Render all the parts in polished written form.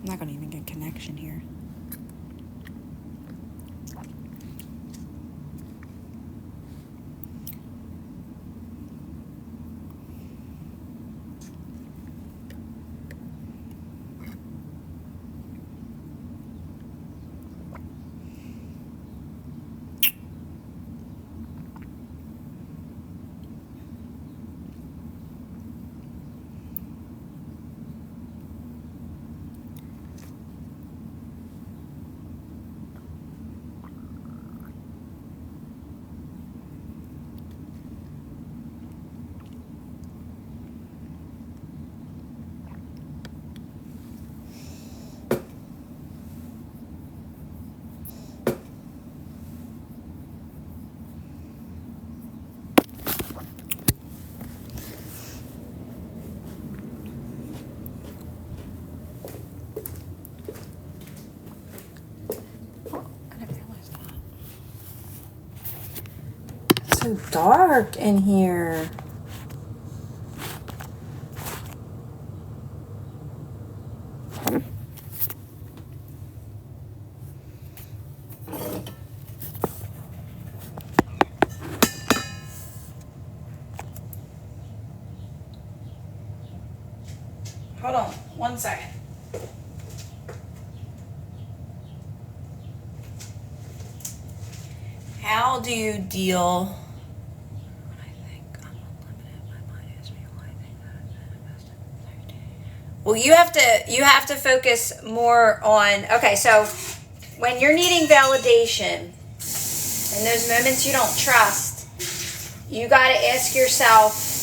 I'm not going to even get connection here. So dark in here. Hold on 1 second. How do you deal? Well, you have to focus more on, okay, so when you're needing validation, in those moments you don't trust, you got to ask yourself,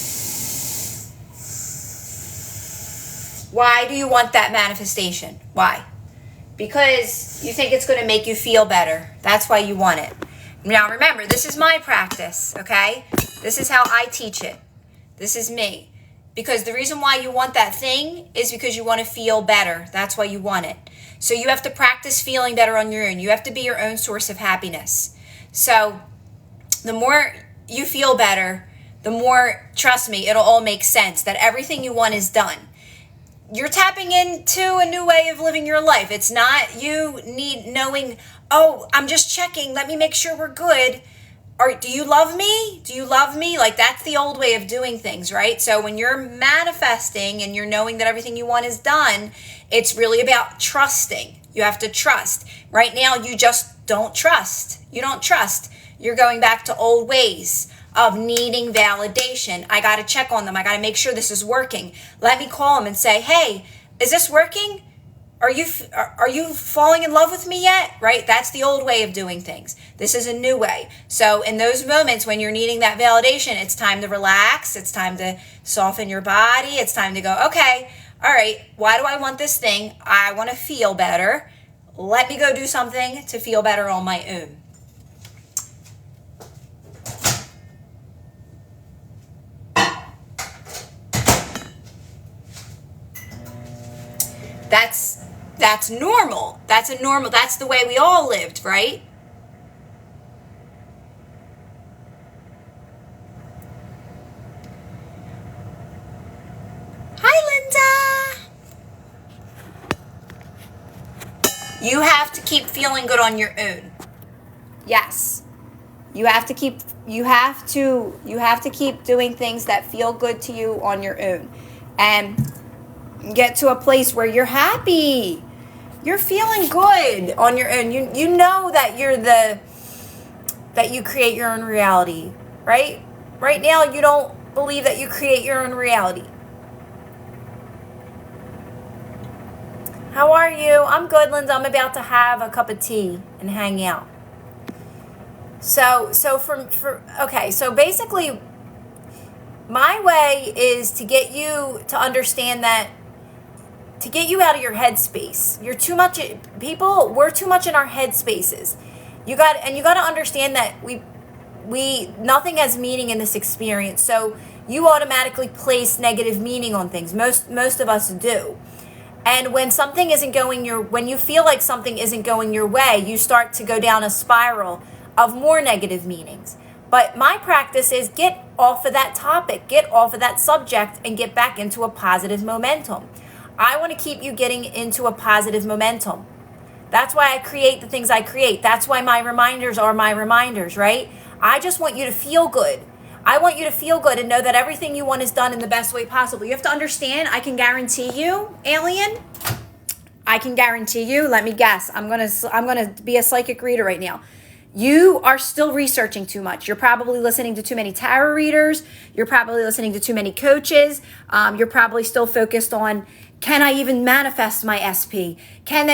why do you want that manifestation? Why? Because you think it's going to make you feel better. That's why you want it. Now remember, this is my practice, okay? This is how I teach it. This is me. Because the reason why you want that thing is because you want to feel better. That's why you want it. So you have to practice feeling better on your own. You have to be your own source of happiness. So the more you feel better, the more, trust me, it'll all make sense that everything you want is done. You're tapping into a new way of living your life. It's not you knowing, oh, I'm just checking. Let me make sure we're good. Or do you love me? Do you love me? Like, that's the old way of doing things, right? So when you're manifesting and you're knowing that everything you want is done, it's really about trusting. You have to trust. Right now, you just don't trust. You don't trust. You're going back to old ways of needing validation. I got to check on them. I got to make sure this is working. Let me call them and say, hey, is this working? Are you falling in love with me yet? Right? That's the old way of doing things. This is a new way. So in those moments when you're needing that validation, it's time to relax. It's time to soften your body. It's time to go, okay, all right, why do I want this thing? I want to feel better. Let me go do something to feel better on my own. That's normal. That's the way we all lived, right? Hi, Linda. You have to keep feeling good on your own. Yes. You have to keep doing things that feel good to you on your own. And get to a place where you're happy. You're feeling good on your own. You know that that you create your own reality, right? Right now you don't believe that you create your own reality. How are you? I'm good, Linda. I'm about to have a cup of tea and hang out. So basically my way is to get you to understand that, to get you out of your head space. We're too much in our head spaces. You got to understand that nothing has meaning in this experience. So you automatically place negative meaning on things. Most of us do. And when when you feel like something isn't going your way, you start to go down a spiral of more negative meanings. But my practice is get off of that topic, get off of that subject, and get back into a positive momentum. I want to keep you getting into a positive momentum. That's why I create the things I create. That's why my reminders are my reminders, right? I just want you to feel good. I want you to feel good and know that everything you want is done in the best way possible. You have to understand, I can guarantee you, alien, I can guarantee you, let me guess, I'm gonna be a psychic reader right now. You are still researching too much. You're probably listening to too many tarot readers. You're probably listening to too many coaches. You're probably still focused on, can I even manifest my SP? And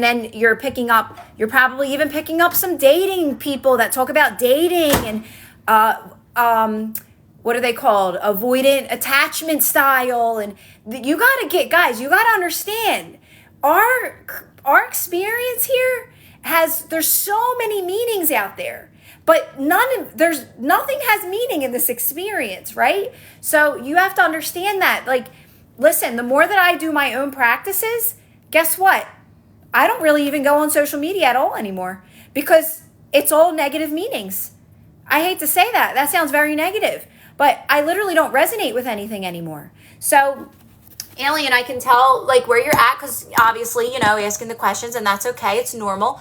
then you're probably even picking up some dating people that talk about dating and, what are they called? Avoidant attachment style. And you gotta understand, our experience here there's so many meanings out there, but nothing has meaning in this experience, right? So you have to understand that, like, listen, the more that I do my own practices, guess what? I don't really even go on social media at all anymore because it's all negative meanings. I hate to say that. That sounds very negative, but I literally don't resonate with anything anymore. So, alien, I can tell like where you're at because obviously, asking the questions, and that's okay. It's normal.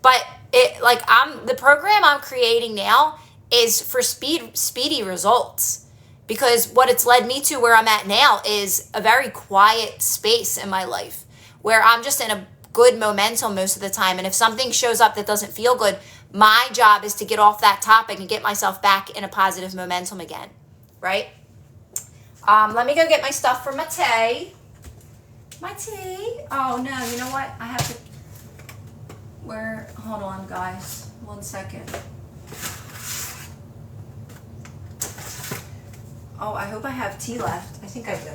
But the program I'm creating now is for speedy results, because what it's led me to where I'm at now is a very quiet space in my life where I'm just in a good momentum most of the time. And if something shows up that doesn't feel good, my job is to get off that topic and get myself back in a positive momentum again, right? Let me go get my stuff for my tea. Oh no, you know what? I have to, hold on guys, 1 second. Oh, I hope I have tea left. I think I do.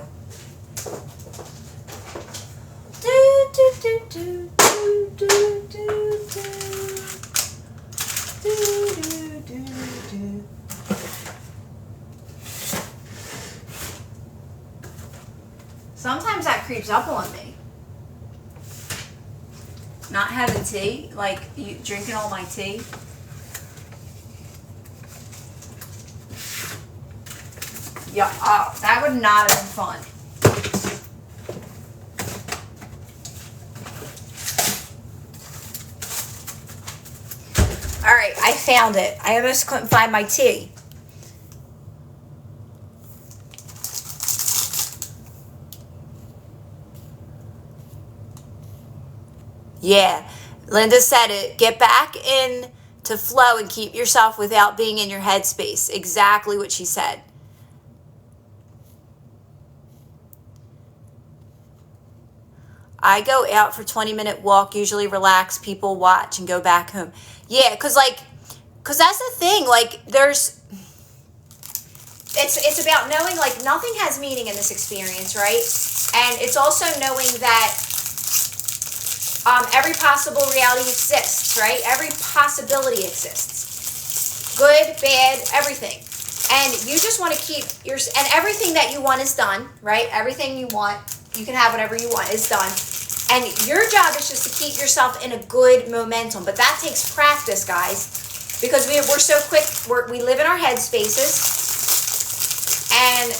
Sometimes that creeps up on me. Not having tea, like you drinking all my tea. Yeah, that would not have been fun. All right, I found it. I almost couldn't find my tea. Yeah, Linda said it. Get back in to flow and keep yourself without being in your headspace. Exactly what she said. I go out for 20-minute walk, usually relax, people watch, and go back home. Yeah, because that's the thing. Like, it's about knowing, like, nothing has meaning in this experience, right? And it's also knowing that every possible reality exists, right? Every possibility exists. Good, bad, everything. And you just want to keep and everything that you want is done, right? Everything you want, you can have whatever you want, is done. And your job is just to keep yourself in a good momentum. But that takes practice, guys, because we're so quick. We live in our head spaces, and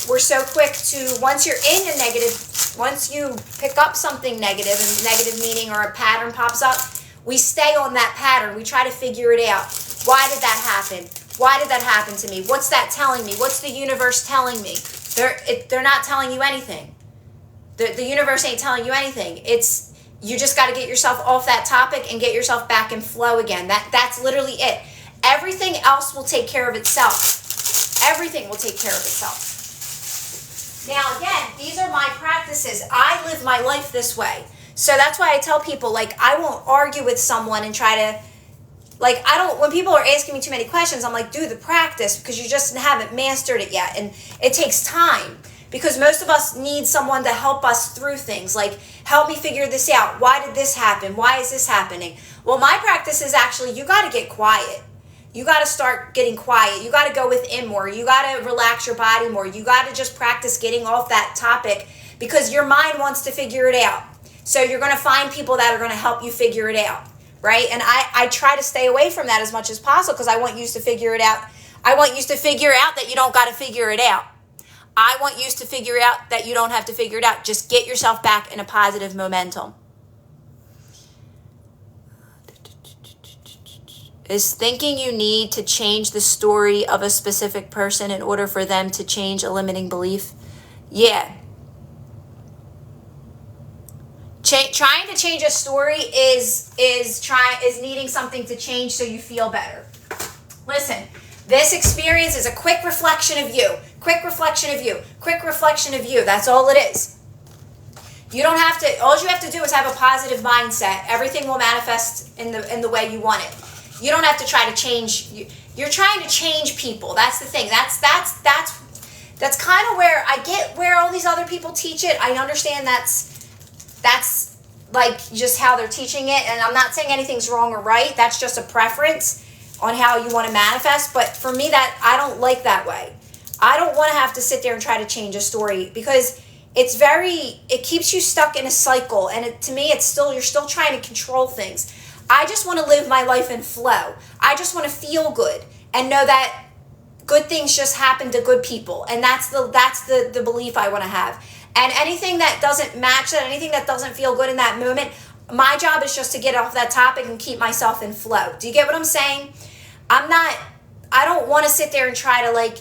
we're so quick to, once you're in a negative, once you pick up something negative, and negative meaning or a pattern pops up, we stay on that pattern. We try to figure it out. Why did that happen? Why did that happen to me? What's that telling me? What's the universe telling me? They're not telling you anything. The universe ain't telling you anything. You just got to get yourself off that topic and get yourself back in flow again. That's literally it. Everything else will take care of itself. Everything will take care of itself. Now, again, these are my practices. I live my life this way. So that's why I tell people, like, I won't argue with someone and try to, like, when people are asking me too many questions, I'm like, do the practice, because you just haven't mastered it yet. And it takes time, because most of us need someone to help us through things. Like, help me figure this out. Why did this happen? Why is this happening? Well, my practice is actually, you got to get quiet. You got to start getting quiet. You got to go within more. You got to relax your body more. You got to just practice getting off that topic, because your mind wants to figure it out. So you're going to find people that are going to help you figure it out, right? And I try to stay away from that as much as possible, because I want you to figure it out. I want you to figure out that you don't got to figure it out. I want you to figure out that you don't have to figure it out. Just get yourself back in a positive momentum. Is thinking you need to change the story of a specific person in order for them to change a limiting belief? Yeah. Trying to change a story is needing something to change so you feel better. Listen, this experience is a quick reflection of you. Quick reflection of you. Quick reflection of you. That's all it is. You don't have to, all you have to do is have a positive mindset. Everything will manifest in the way you want it. You don't have to try to change. You're trying to change people. That's the thing. That's kind of where I get where all these other people teach it. I understand that's like just how they're teaching it. And I'm not saying anything's wrong or right. That's just a preference on how you want to manifest. But for me, that I don't like that way. I don't want to have to sit there and try to change a story because it keeps you stuck in a cycle. And to me, you're still trying to control things. I just want to live my life in flow. I just want to feel good and know that good things just happen to good people. And that's the belief I want to have. And anything that doesn't match that, anything that doesn't feel good in that moment, my job is just to get off that topic and keep myself in flow. Do you get what I'm saying? I don't want to sit there and try to like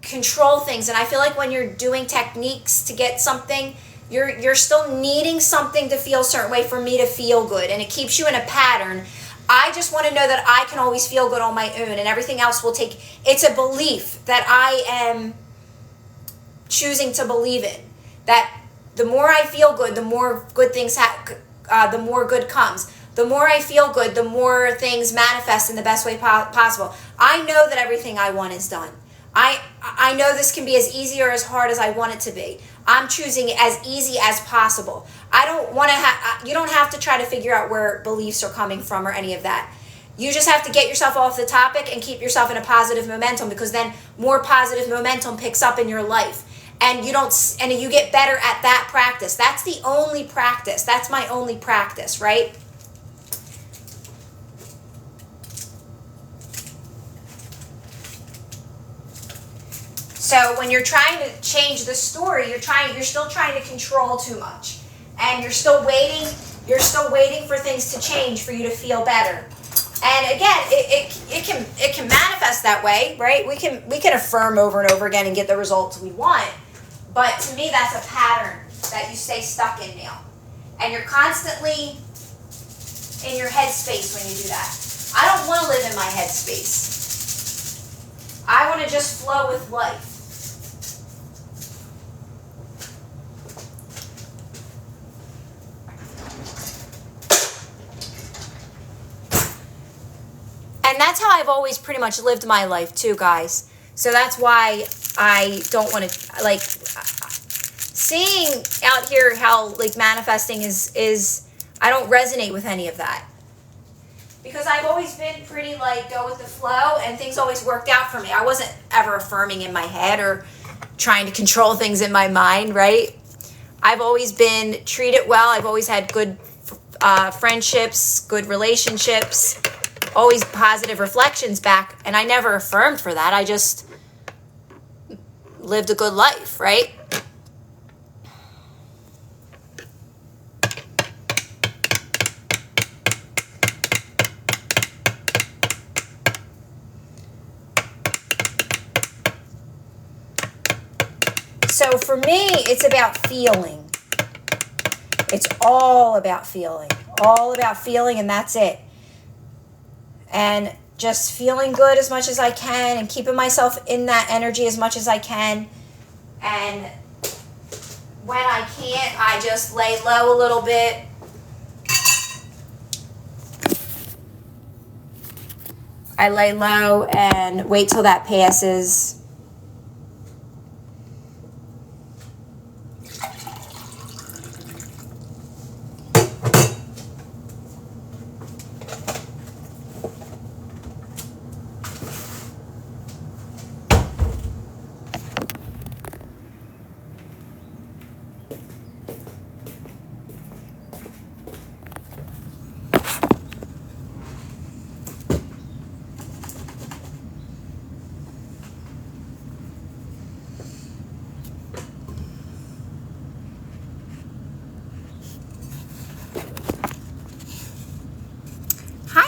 control things. And I feel like when you're doing techniques to get something, you're still needing something to feel a certain way for me to feel good. And it keeps you in a pattern. I just want to know that I can always feel good on my own and everything else will take. It's a belief that I am choosing to believe in. That the more I feel good, the more good things the more good comes. The more I feel good, the more things manifest in the best way possible. I know that everything I want is done. I know this can be as easy or as hard as I want it to be. I'm choosing as easy as possible. I don't want to you don't have to try to figure out where beliefs are coming from or any of that. You just have to get yourself off the topic and keep yourself in a positive momentum, because then more positive momentum picks up in your life. And you get better at that practice. That's the only practice. That's my only practice, right? So when you're trying to change the story, you're still trying to control too much. And you're still waiting for things to change for you to feel better. And again, it can manifest that way, right? We can affirm over and over again and get the results we want. But to me, that's a pattern that you stay stuck in now. And you're constantly in your headspace when you do that. I don't want to live in my headspace. I want to just flow with life. And that's how I've always pretty much lived my life too, guys. So that's why I don't want to, like, seeing out here how, like, manifesting is I don't resonate with any of that. Because I've always been pretty, like, go with the flow, and things always worked out for me. I wasn't ever affirming in my head or trying to control things in my mind, right? I've always been treated well. I've always had good friendships, good relationships, always positive reflections back, and I never affirmed for that. I just lived a good life, right? So for me, it's about feeling. It's all about feeling. All about feeling, and that's it. And just feeling good as much as I can and keeping myself in that energy as much as I can. And when I can't, I just lay low a little bit. I lay low and wait till that passes.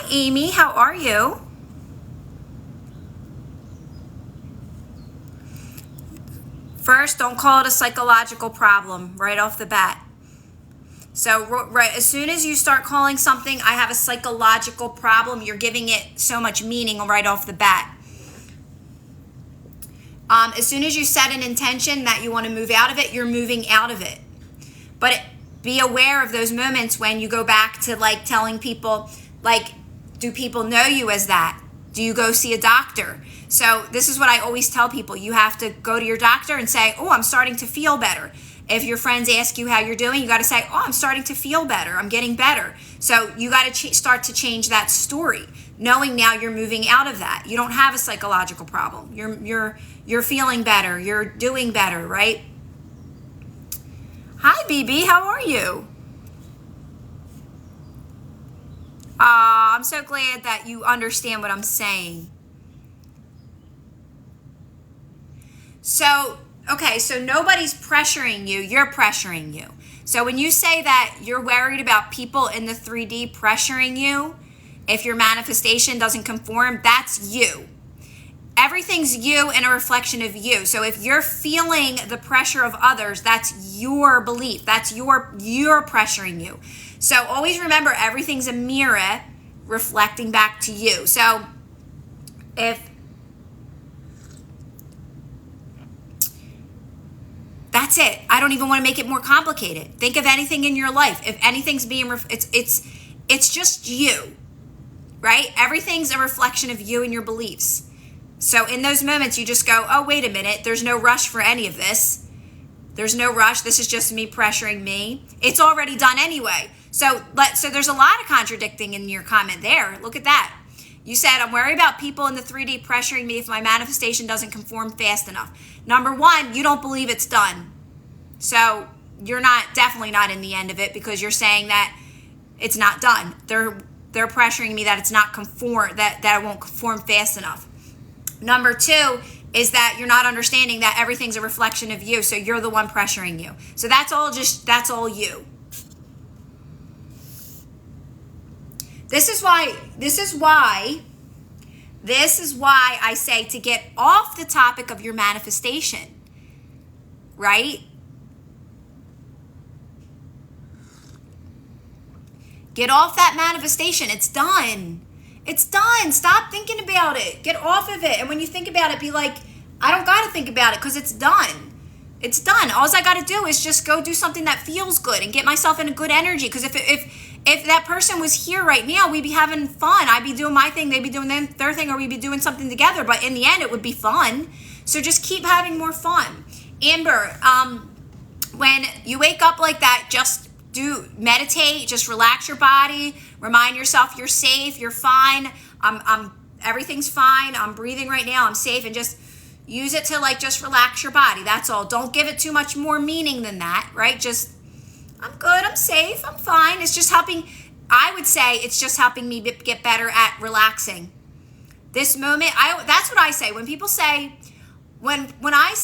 Amy. How are you? First, don't call it a psychological problem right off the bat. So right as soon as you start calling something, I have a psychological problem, you're giving it so much meaning right off the bat. As soon as you set an intention that you want to move out of it, you're moving out of it. But be aware of those moments when you go back to like telling people, like, do people know you as that? Do you go see a doctor? So this is what I always tell people. You have to go to your doctor and say, oh, I'm starting to feel better. If your friends ask you how you're doing, you got to say, oh, I'm starting to feel better. I'm getting better. So you got to start to change that story, knowing now you're moving out of that. You don't have a psychological problem. You're feeling better. You're doing better, right? Hi, BB. How are you? I'm so glad that you understand what I'm saying. So, okay, so nobody's pressuring you. You're pressuring you. So when you say that you're worried about people in the 3D pressuring you, if your manifestation doesn't conform, that's you. Everything's you and a reflection of you. So if you're feeling the pressure of others, that's your belief. That's you're pressuring you. So always remember, everything's a mirror reflecting back to you. So if that's it, I don't even want to make it more complicated. Think of anything in your life. If anything's being, it's just you, right? Everything's a reflection of you and your beliefs. So in those moments, you just go, oh, wait a minute. There's no rush for any of this. There's no rush. This is just me pressuring me. It's already done anyway. So there's a lot of contradicting in your comment there. Look at that. You said, I'm worried about people in the 3D pressuring me if my manifestation doesn't conform fast enough. Number one, you don't believe it's done. So you're definitely not in the end of it, because you're saying that it's not done. They're pressuring me that it's not conform, that it won't conform fast enough. Number two is that you're not understanding that everything's a reflection of you. So you're the one pressuring you. So that's all you. This is why I say to get off the topic of your manifestation, right? Get off that manifestation. It's done. It's done. Stop thinking about it. Get off of it. And when you think about it, be like, I don't got to think about it because it's done. It's done. All I got to do is just go do something that feels good and get myself in a good energy. Because if that person was here right now, we'd be having fun. I'd be doing my thing. They'd be doing their thing, or we'd be doing something together. But in the end, it would be fun. So just keep having more fun. Amber, when you wake up like that, just meditate, just relax your body, remind yourself you're safe, you're fine, everything's fine, I'm breathing right now, I'm safe, and just use it to just relax your body. That's all. Don't give it too much more meaning than that, right? Just, I'm good, I'm safe, I'm fine. It's just helping, I would say it's just helping me get better at relaxing. This moment, that's what I say. When people say, when a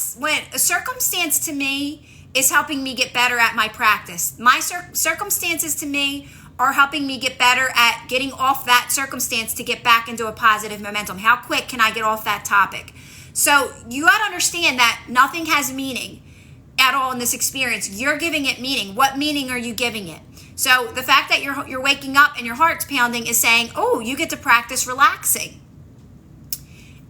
circumstance to me is helping me get better at my practice. My circumstances to me are helping me get better at getting off that circumstance to get back into a positive momentum. How quick can I get off that topic? So you got to understand that nothing has meaning at all in this experience. You're giving it meaning. What meaning are you giving it? So the fact that you're waking up and your heart's pounding is saying, oh, you get to practice relaxing.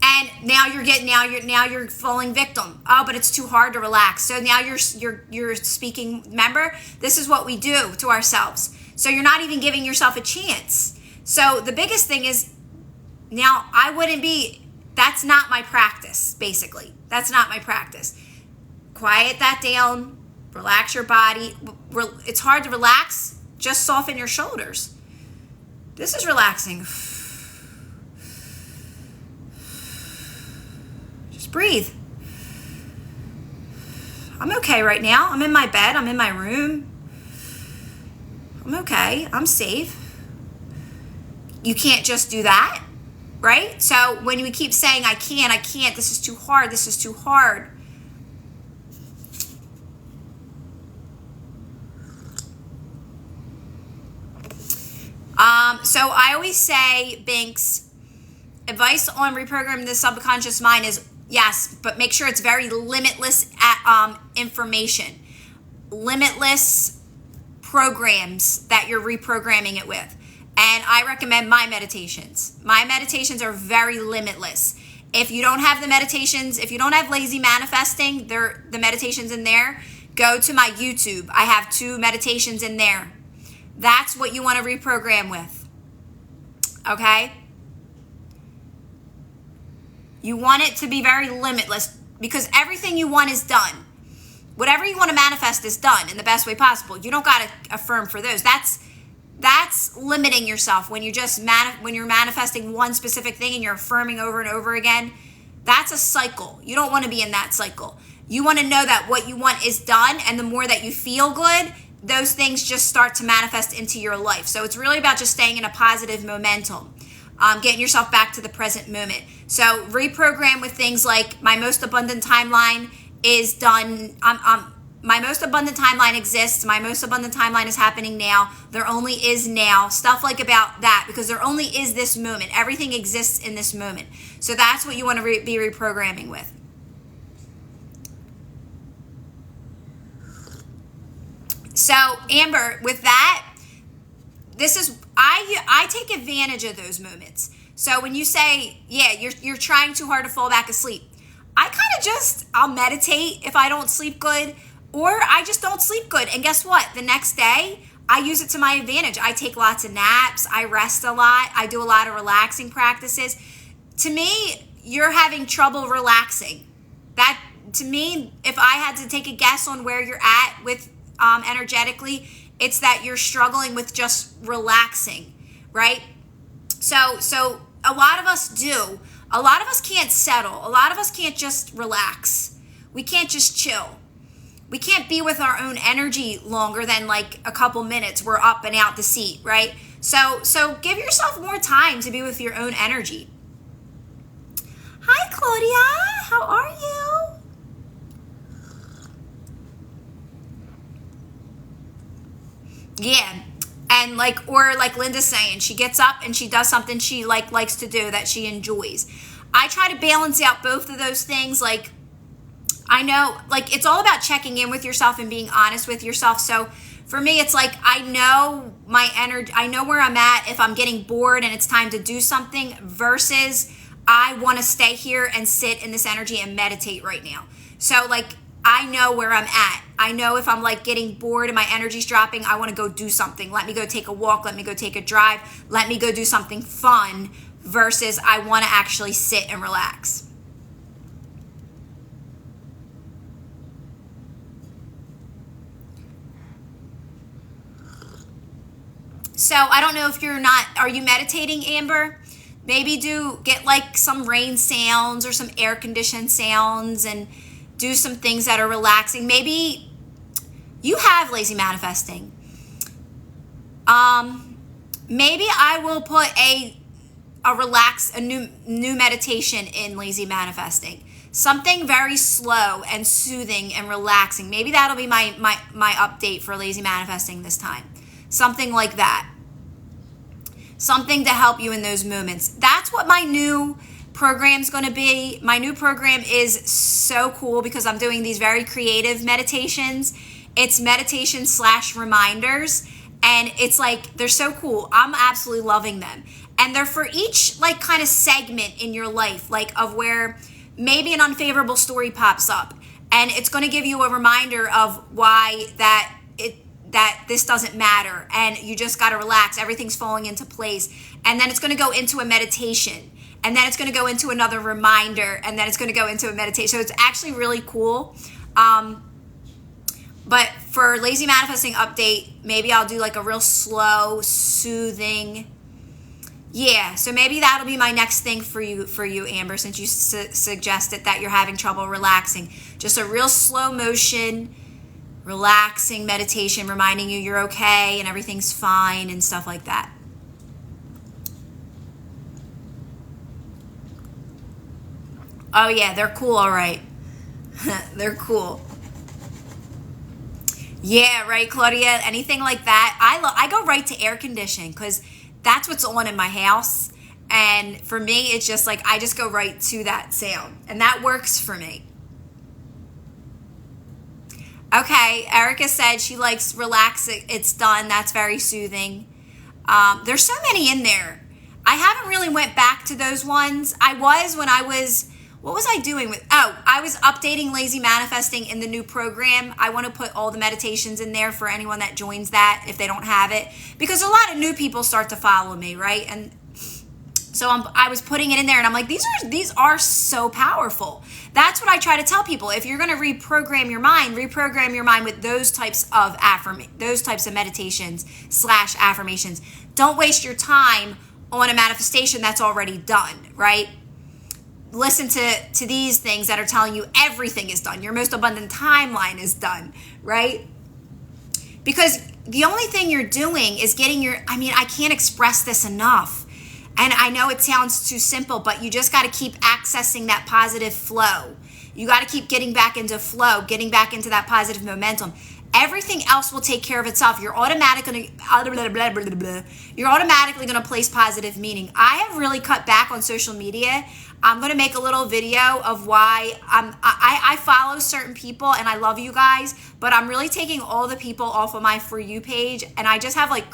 And now you're falling victim. Oh, but it's too hard to relax. So now you're speaking. Remember, this is what we do to ourselves. So you're not even giving yourself a chance. So the biggest thing is, now that's not my practice, basically. That's not my practice. Quiet that down, relax your body. It's hard to relax, just soften your shoulders. This is relaxing. Breathe. I'm okay right now. I'm in my bed. I'm in my room. I'm okay. I'm safe. You can't just do that, right? So when we keep saying, I can't, this is too hard, this is too hard. So I always say, Binks, advice on reprogramming the subconscious mind is yes, but make sure it's very limitless information, limitless programs that you're reprogramming it with. And I recommend my meditations. My meditations are very limitless. If you don't have the meditations, if you don't have lazy manifesting, the meditations in there, go to my YouTube. I have 2 meditations in there. That's what you want to reprogram with. Okay? You want it to be very limitless because everything you want is done. Whatever you want to manifest is done in the best way possible. You don't got to affirm for those. That's limiting yourself when you just when you're manifesting one specific thing and you're affirming over and over again. That's a cycle. You don't want to be in that cycle. You want to know that what you want is done, and the more that you feel good, those things just start to manifest into your life. So it's really about just staying in a positive momentum, getting yourself back to the present moment. So reprogram with things like my most abundant timeline is done. My most abundant timeline exists. My most abundant timeline is happening now. There only is now. Stuff like about that, because there only is this moment. Everything exists in this moment. So that's what you want to be reprogramming with. So Amber, with that, this is I take advantage of those moments. So when you say, yeah, you're trying too hard to fall back asleep, I kind of I'll meditate if I don't sleep good, or I just don't sleep good. And guess what? The next day, I use it to my advantage. I take lots of naps. I rest a lot. I do a lot of relaxing practices. To me, you're having trouble relaxing. That, to me, if I had to take a guess on where you're at with energetically, it's that you're struggling with just relaxing, right? So a lot of us do. A lot of us can't settle. A lot of us can't just relax. We can't just chill. We can't be with our own energy longer than like a couple minutes. We're up and out the seat, right? So give yourself more time to be with your own energy. Hi, Claudia. How are you? Yeah. And like Linda's saying, she gets up and she does something she likes to do that she enjoys. I try to balance out both of those things. Like, I know, like, it's all about checking in with yourself and being honest with yourself. So for me, it's like, I know my energy, I know where I'm at if I'm getting bored and it's time to do something, versus I want to stay here and sit in this energy and meditate right now. So like, I know where I'm at. I know if I'm like getting bored and my energy's dropping, I want to go do something. Let me go take a walk. Let me go take a drive. Let me go do something fun, versus I want to actually sit and relax. So I don't know if are you meditating, Amber? Maybe get like some rain sounds or some air conditioned sounds and do some things that are relaxing. Maybe you have lazy manifesting. Maybe I will put a new meditation in lazy manifesting. Something very slow and soothing and relaxing. Maybe that'll be my update for lazy manifesting this time. Something like that. Something to help you in those moments. That's what my new program's going to be. My new program is so cool because I'm doing these very creative meditations. It's meditation / reminders. And it's like, they're so cool. I'm absolutely loving them. And they're for each like kind of segment in your life, like of where maybe an unfavorable story pops up. And it's going to give you a reminder of why that this doesn't matter, and you just got to relax. Everything's falling into place. And then it's going to go into a meditation, and then it's going to go into another reminder, and then it's going to go into a meditation. So it's actually really cool. But for lazy manifesting update, maybe I'll do like a real slow, soothing. Yeah, so maybe that'll be my next thing for you, Amber, since you suggested that you're having trouble relaxing. Just a real slow motion, relaxing meditation, reminding you you're okay and everything's fine and stuff like that. Oh yeah, they're cool, all right. They're cool. Yeah, right, Claudia. Anything like that. I go right to air conditioning because that's what's on in my house. And for me, it's just like, I just go right to that sound, and that works for me. Okay, Erica said she likes relax, it's done. That's very soothing. There's so many in there. I haven't really went back to those ones. I was when I was, what was I doing with, I was updating Lazy Manifesting in the new program. I want to put all the meditations in there for anyone that joins that if they don't have it, because a lot of new people start to follow me, right? And so I was putting it in there, and I'm like, these are so powerful. That's what I try to tell people. If you're going to reprogram your mind with those types of meditations / affirmations. Don't waste your time on a manifestation that's already done, right? Listen to these things that are telling you everything is done. Your most abundant timeline is done, right? Because the only thing you're doing is getting I can't express this enough. And I know it sounds too simple, but you just got to keep accessing that positive flow. You got to keep getting back into flow, getting back into that positive momentum. Everything else will take care of itself. You're automatically going to place positive meaning. I have really cut back on social media. I'm going to make a little video of why I follow certain people, and I love you guys, but I'm really taking all the people off of my For You page, and I just have like,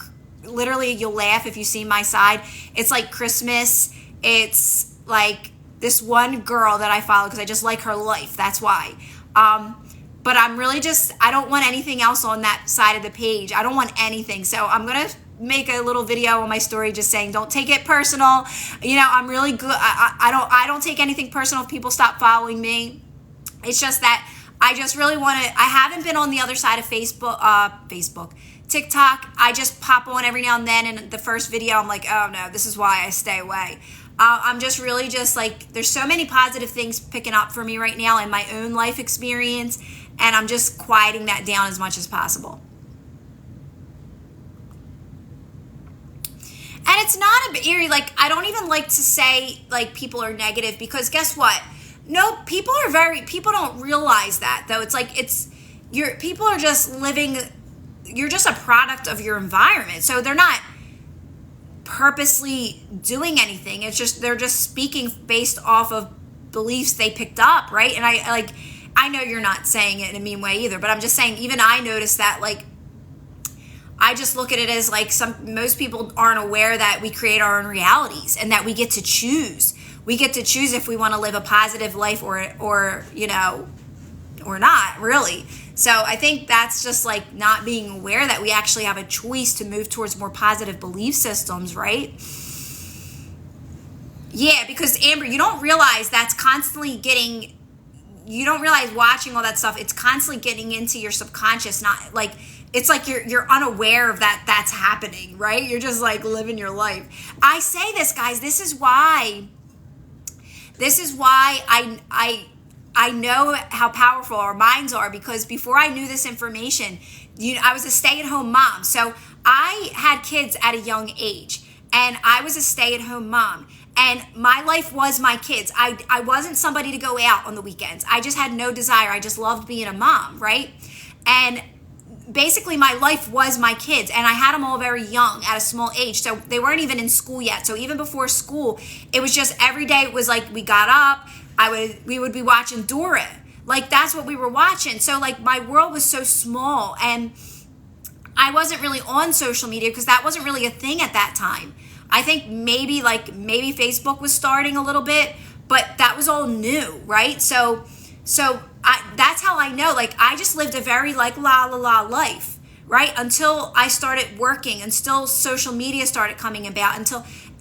literally, you'll laugh if you see my side. It's like Christmas. It's like this one girl that I follow because I just like her life. That's why. But I'm really I don't want anything else on that side of the page. I don't want anything. So I'm going to make a little video on my story just saying, don't take it personal. I'm really good. I don't take anything personal if people stop following me. It's just that I just really want to, I haven't been on the other side of Facebook. TikTok, I just pop on every now and then, and the first video, I'm like, oh no, this is why I stay away. I'm just really like, there's so many positive things picking up for me right now in my own life experience, and I'm just quieting that down as much as possible. And it's not eerie, like, I don't even like to say, like, people are negative, because guess what? No, people don't realize that, though. It's like, people are just living, you're just a product of your environment. So they're not purposely doing anything. It's just, they're just speaking based off of beliefs they picked up, right? And I know you're not saying it in a mean way either, but I'm just saying, even I noticed that, like, I just look at it as like most people aren't aware that we create our own realities and that we get to choose. We get to choose if we want to live a positive life or not, really. So I think that's just like not being aware that we actually have a choice to move towards more positive belief systems, right? Yeah, because Amber, you don't realize that's constantly you don't realize watching all that stuff, it's constantly getting into your subconscious, not like, it's like you're unaware of that's happening, right? You're just like living your life. I say this, guys, this is why I know how powerful our minds are, because before I knew this information, I was a stay-at-home mom. So I had kids at a young age, and I was a stay-at-home mom. And my life was my kids. I wasn't somebody to go out on the weekends. I just had no desire. I just loved being a mom, right? And basically my life was my kids, and I had them all very young at a small age. So they weren't even in school yet. So even before school, it was just every day it was like we got up, we would be watching Dora. Like that's what we were watching. So like my world was so small, and I wasn't really on social media because that wasn't really a thing at that time. I think maybe Facebook was starting a little bit, but that was all new, right? So that's how I know, like, I just lived a very like la life, right? Until I started working, until social media started coming about,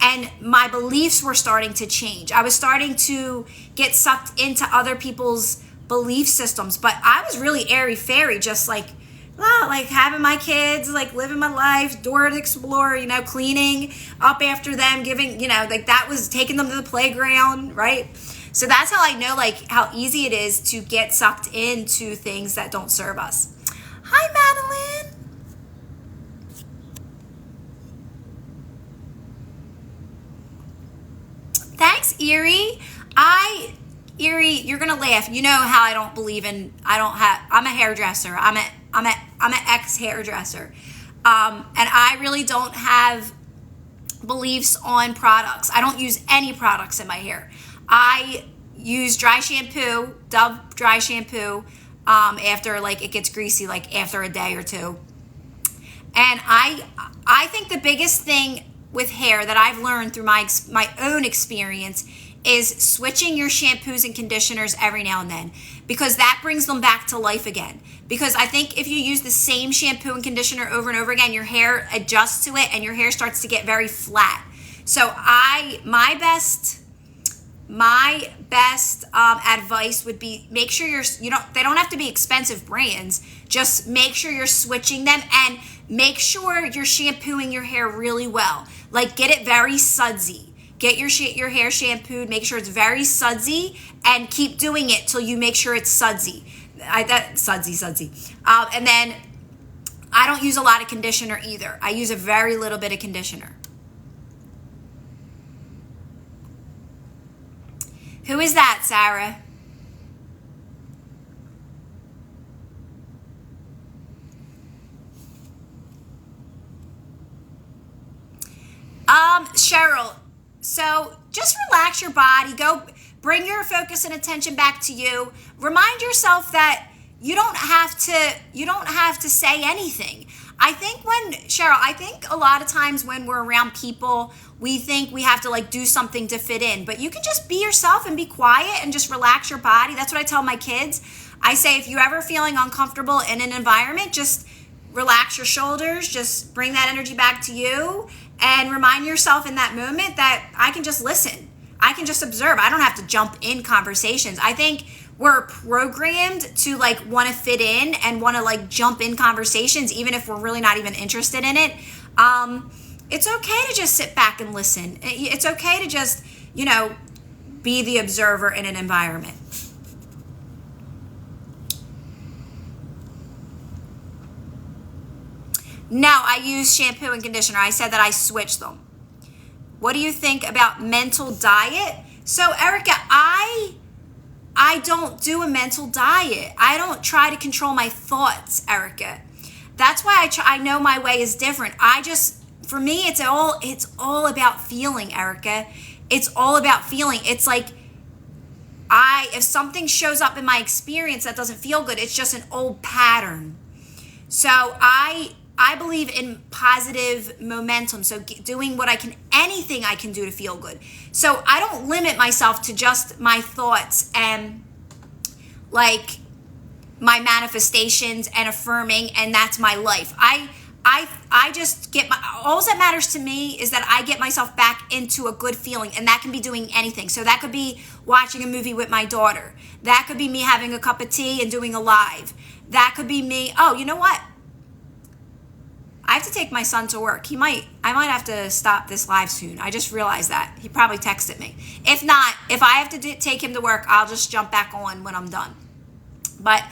and my beliefs were starting to change. I was starting to get sucked into other people's belief systems, but I was really airy-fairy, just like having my kids, like living my life, Dora the Explorer, cleaning up after them, giving, like that was taking them to the playground, right? So that's how I know, like, how easy it is to get sucked into things that don't serve us. Hi, Madeline. Thanks, Erie. Erie, you're gonna laugh. You know how I don't believe in. I'm a hairdresser. I'm an ex-hairdresser, and I really don't have beliefs on products. I don't use any products in my hair. I use dry shampoo, Dove dry shampoo, after like it gets greasy, like after a day or two. And I think the biggest thing with hair that I've learned through my own experience is switching your shampoos and conditioners every now and then, because that brings them back to life again. Because I think if you use the same shampoo and conditioner over and over again, your hair adjusts to it and your hair starts to get very flat. So my best advice would be, make sure they don't have to be expensive brands. Just make sure you're switching them, and make sure you're shampooing your hair really well. Like, get it very sudsy. Get your hair shampooed, make sure it's very sudsy, and keep doing it till you make sure it's sudsy. Sudsy. And then I don't use a lot of conditioner either. I use a very little bit of conditioner. Who is that, Sarah? Cheryl. So just relax your body. Go bring your focus and attention back to you. Remind yourself that you don't have to say anything. I think a lot of times when we're around people, we think we have to like do something to fit in, but you can just be yourself and be quiet and just relax your body. That's what I tell my kids. I say, if you're ever feeling uncomfortable in an environment, just relax your shoulders, just bring that energy back to you, and remind yourself in that moment that I can just listen. I can just observe. I don't have to jump in conversations. I think we're programmed to like want to fit in and want to like jump in conversations, even if we're really not even interested in it. It's okay to just sit back and listen. It's okay to just, be the observer in an environment. No, I use shampoo and conditioner. I said that I switched them. What do you think about mental diet? So, Erica, I don't do a mental diet. I don't try to control my thoughts, Erica. That's why I know my way is different. For me, it's all about feeling, Erica. It's all about feeling. It's like if something shows up in my experience that doesn't feel good, it's just an old pattern. So I believe in positive momentum. So doing anything I can do to feel good. So I don't limit myself to just my thoughts and like my manifestations and affirming, and that's my life. I just all that matters to me is that I get myself back into a good feeling, and that can be doing anything. So that could be watching a movie with my daughter. That could be me having a cup of tea and doing a live. That could be me. Oh, you know what? I have to take my son to work. I might have to stop this live soon. I just realized that. He probably texted me. If not, if I have to take him to work, I'll just jump back on when I'm done. But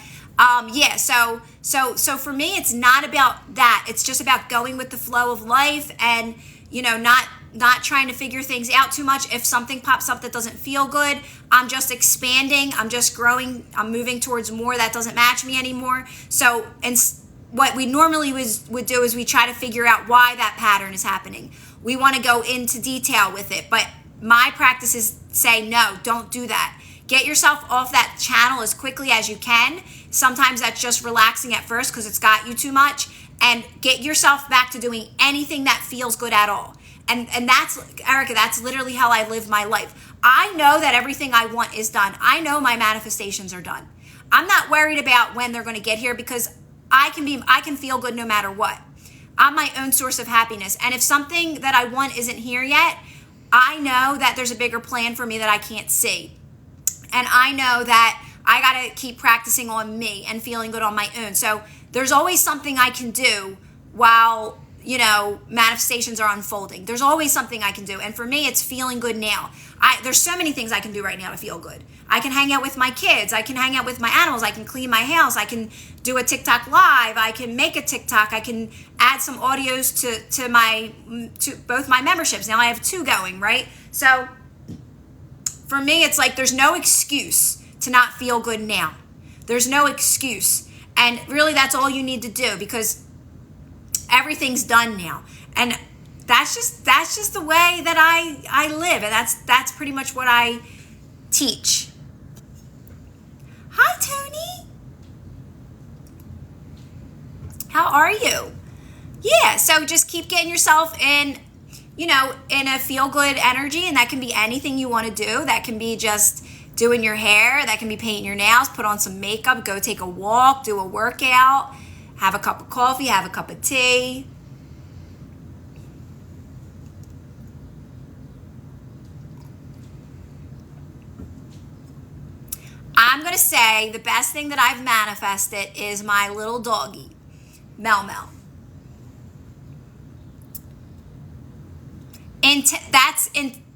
yeah, so for me, it's not about that. It's just about going with the flow of life and, not trying to figure things out too much. If something pops up that doesn't feel good, I'm just expanding. I'm just growing. I'm moving towards more that doesn't match me anymore. So, what we normally would do is we try to figure out why that pattern is happening. We want to go into detail with it, but my practices say, no, don't do that. Get yourself off that channel as quickly as you can. Sometimes that's just relaxing at first because it's got you too much, and get yourself back to doing anything that feels good at all. And that's, Erica, that's literally how I live my life. I know that everything I want is done. I know my manifestations are done. I'm not worried about when they're going to get here because I can feel good no matter what. I'm my own source of happiness. And if something that I want isn't here yet, I know that there's a bigger plan for me that I can't see. And I know that I got to keep practicing on me and feeling good on my own. So there's always something I can do while, manifestations are unfolding. There's always something I can do. And for me, it's feeling good now. There's so many things I can do right now to feel good. I can hang out with my kids. I can hang out with my animals. I can clean my house. I can do a TikTok live. I can make a TikTok. I can add some audios to both my memberships. Now I have 2 going, right? So for me, it's like there's no excuse to not feel good now. There's no excuse. And really, that's all you need to do because everything's done now. And that's just the way that I live, and that's pretty much what I teach. Hi, Tony. How are you? Yeah, so just keep getting yourself in, in a feel-good energy, and that can be anything you want to do. That can be just doing your hair. That can be painting your nails, put on some makeup, go take a walk, do a workout, have a cup of coffee, have a cup of tea. I'm going to say the best thing that I've manifested is my little doggy, Mel Mel.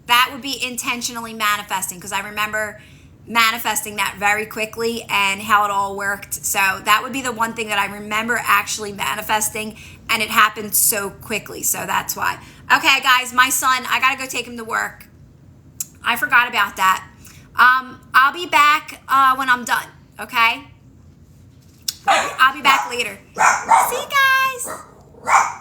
That would be intentionally manifesting, because I remember manifesting that very quickly and how it all worked. So that would be the one thing that I remember actually manifesting, and it happened so quickly. So that's why. Okay, guys, my son, I got to go take him to work. I forgot about that. I'll be back when I'm done, okay? I'll be back later. See you guys.